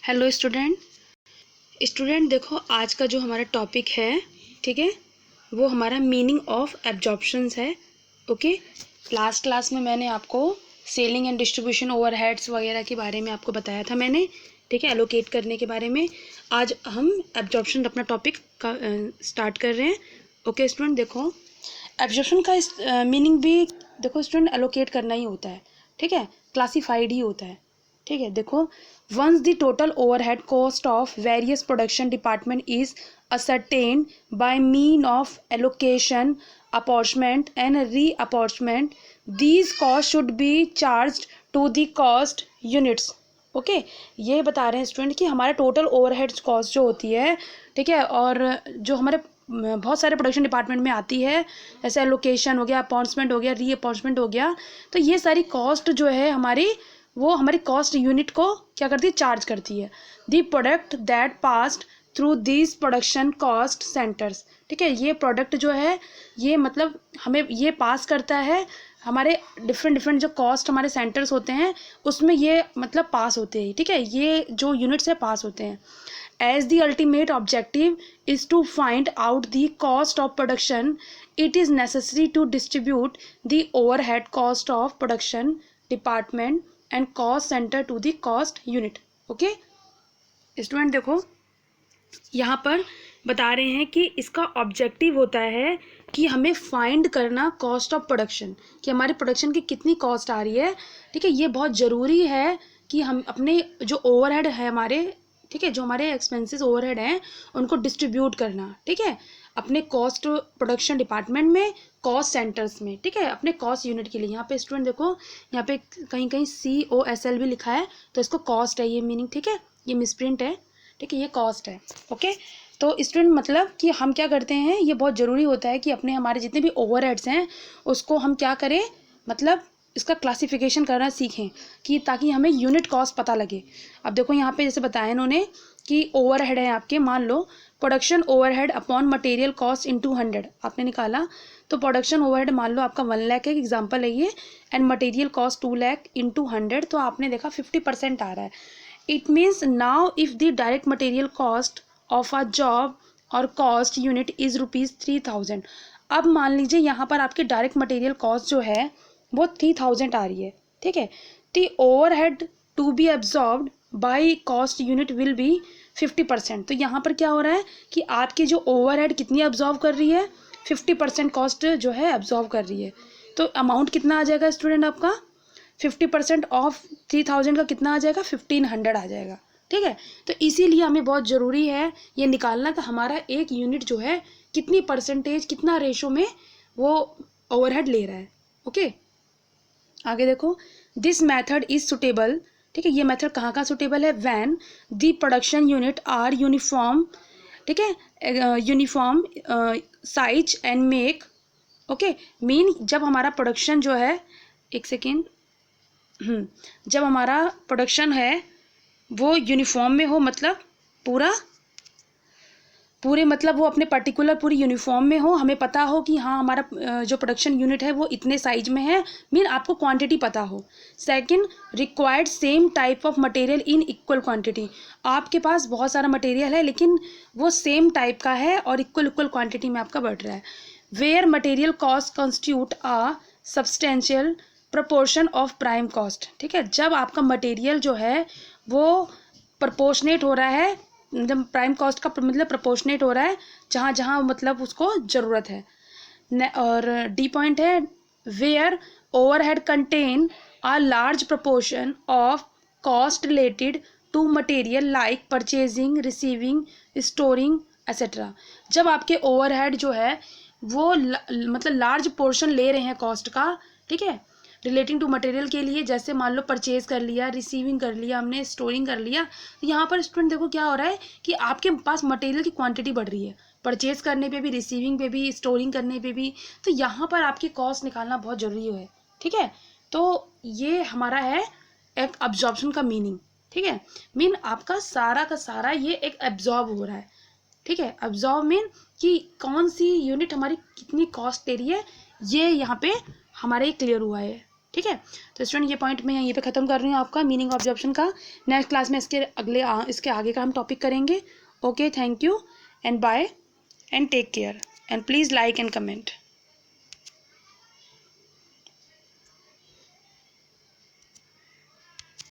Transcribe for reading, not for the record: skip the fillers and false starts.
Hello student देखो आज का जो हमारा टॉपिक है, ठीक है, वो हमारा मीनिंग ऑफ एब्जॉर्प्शंस है। ओके, लास्ट क्लास में मैंने आपको सेलिंग एंड डिस्ट्रीब्यूशन ओवरहेड्स वगैरह के बारे में आपको बताया था मैंने, ठीक है, एलोकेट करने के बारे में। आज हम एब्जॉर्प्शन अपना टॉपिक का स्टार्ट कर रहे हैं। ओके स्टूडेंट, देखो एब्जॉर्प्शन का मीनिंग भी देखो स्टूडेंट एलोकेट करना ही होता है, ठीक है, क्लासीफाइड ही होता है, ठीक है। देखो, once the total overhead cost of various production department is ascertained by mean of allocation, apportionment and reapportionment, these costs should be charged to the cost units। Okay, ये बता रहे हैं स्टूडेंट कि हमारे टोटल ओवरहेड कॉस्ट जो होती है, ठीक है, और जो हमारे बहुत सारे प्रोडक्शन डिपार्टमेंट में आती है, जैसे एलोकेशन हो गया, अपॉइंटमेंट हो गया, रीअपॉइंटमेंट हो गया, तो ये सारी कॉस्ट जो है हमारी, वो हमारी कॉस्ट यूनिट को क्या करती है, चार्ज करती है। The product that passed through this production cost centres, ठीक है, ये प्रोडक्ट जो है ये मतलब हमें ये पास करता है, हमारे डिफरेंट जो कॉस्ट हमारे सेंटर्स होते हैं उसमें ये मतलब पास होते हैं, ठीक है, ये जो यूनिट्स है पास होते हैं। As the ultimate objective is to find out the cost of production, it is necessary to distribute the overhead cost of production department and cost center to the cost unit। Okay? Student देखो, यहाँ पर बता रहे हैं कि इसका objective होता है कि हमें फाइंड करना कॉस्ट ऑफ प्रोडक्शन, कि हमारी प्रोडक्शन की कितनी कॉस्ट आ रही है, ठीक है। ये बहुत ज़रूरी है कि हम अपने जो ओवरहेड है हमारे, ठीक है, जो हमारे एक्सपेंसेस ओवरहेड हैं उनको डिस्ट्रीब्यूट करना, ठीक है, अपने कॉस्ट प्रोडक्शन डिपार्टमेंट में, कॉस्ट सेंटर्स में, ठीक है, अपने कॉस्ट यूनिट के लिए। यहाँ पे स्टूडेंट देखो, यहाँ पे कहीं कहीं COSL भी लिखा है, तो इसको कॉस्ट है ये मीनिंग, ठीक है, ये मिसप्रिंट है, ठीक है, ये कॉस्ट है। ओके, तो स्टूडेंट मतलब कि हम क्या करते हैं, ये बहुत ज़रूरी होता है कि अपने हमारे जितने भी ओवरहेड्स हैं उसको हम क्या करें, मतलब इसका क्लासिफिकेशन करना सीखें, कि ताकि हमें यूनिट कॉस्ट पता लगे। अब देखो यहाँ पे जैसे बताया इन्होंने कि ओवरहेड है आपके, मान लो production overhead upon material cost into 100 आपने निकाला, तो प्रोडक्शन ओवरहेड मान लो आपका 1 लाख है, एग्जाम्पल है ये, and material cost 2 lakh into 100, तो आपने देखा 50% आ रहा है। It means now if the direct material cost of a job or cost unit is ₹3000, अब मान लीजिए यहाँ पर आपकी डायरेक्ट मटेरियल कॉस्ट जो है वो 3000 आ रही है, ठीक है। The overhead to be absorbed by cost unit will be 50%। तो यहाँ पर क्या हो रहा है कि आपकी जो ओवरहेड कितनी अब्जॉर्व कर रही है, 50% कॉस्ट जो है अब्जॉर्व कर रही है। तो अमाउंट कितना आ जाएगा स्टूडेंट आपका, 50% ऑफ 3000 का कितना आ जाएगा, 1500 आ जाएगा, ठीक है। तो इसीलिए हमें बहुत ज़रूरी है ये निकालना कि हमारा एक यूनिट जो है कितनी परसेंटेज, कितना रेशो में वो ओवरहेड ले रहा है। ओके, आगे देखो, दिस मेथड इज सुटेबल, ठीक है, ये मेथड कहाँ का सुटेबल है, when the production unit are uniform, ठीक है, uniform size and make. Okay, mean जब हमारा प्रोडक्शन जो है, एक सेकेंड, जब हमारा प्रोडक्शन है वो यूनिफॉर्म में हो, मतलब पूरे मतलब वो अपने पर्टिकुलर पूरी यूनिफॉर्म में हो, हमें पता हो कि हाँ हमारा जो प्रोडक्शन यूनिट है वो इतने साइज में है, मीन आपको क्वांटिटी पता हो। Second, required same type of material in equal quantity, आपके पास बहुत सारा मटेरियल है लेकिन वो सेम टाइप का है और इक्वल क्वांटिटी में आपका बढ़ रहा है। Where material cost constitute a substantial proportion of prime cost, ठीक है, जब आपका मटेरियल जो है वो प्रपोर्शनेट हो रहा है, जब प्राइम कॉस्ट का मतलब प्रपोर्शनेट हो रहा है जहाँ जहाँ मतलब उसको ज़रूरत है। और डी पॉइंट है, where overhead contain a large proportion of cost related to material like purchasing, receiving, storing etcetera, जब आपके ओवरहेड जो है वो मतलब लार्ज पोर्शन ले रहे हैं कॉस्ट का, ठीक है, रिलेटिंग टू मटेरियल के लिए, जैसे मान लो परचेज कर लिया, रिसीविंग कर लिया हमने, स्टोरिंग कर लिया, तो यहाँ पर स्टूडेंट देखो क्या हो रहा है कि आपके पास मटेरियल की क्वांटिटी बढ़ रही है, परचेज करने पे भी, रिसीविंग पे भी, स्टोरिंग करने पे भी, तो यहाँ पर आपकी कॉस्ट निकालना बहुत ज़रूरी है, ठीक है। तो ये हमारा है एक अब्जॉर्प्शन का मीनिंग, ठीक है, मीन आपका सारा का सारा ये एक एब्जॉर्ब हो रहा है, ठीक है। अब्जॉर्ब मीन कि कौन सी यूनिट हमारी कितनी कॉस्ट दे रही है, ये यहाँ पे हमारे क्लियर हुआ है। ठीक है। तो स्टूडेंट ये पॉइंट मैं यहीं पे ख़त्म कर रही हूँ आपका मीनिंग ऑफ ऑब्जर्वेशन का। नेक्स्ट क्लास में इसके आगे का हम टॉपिक करेंगे। Okay, thank you and bye and take care and please like and comment.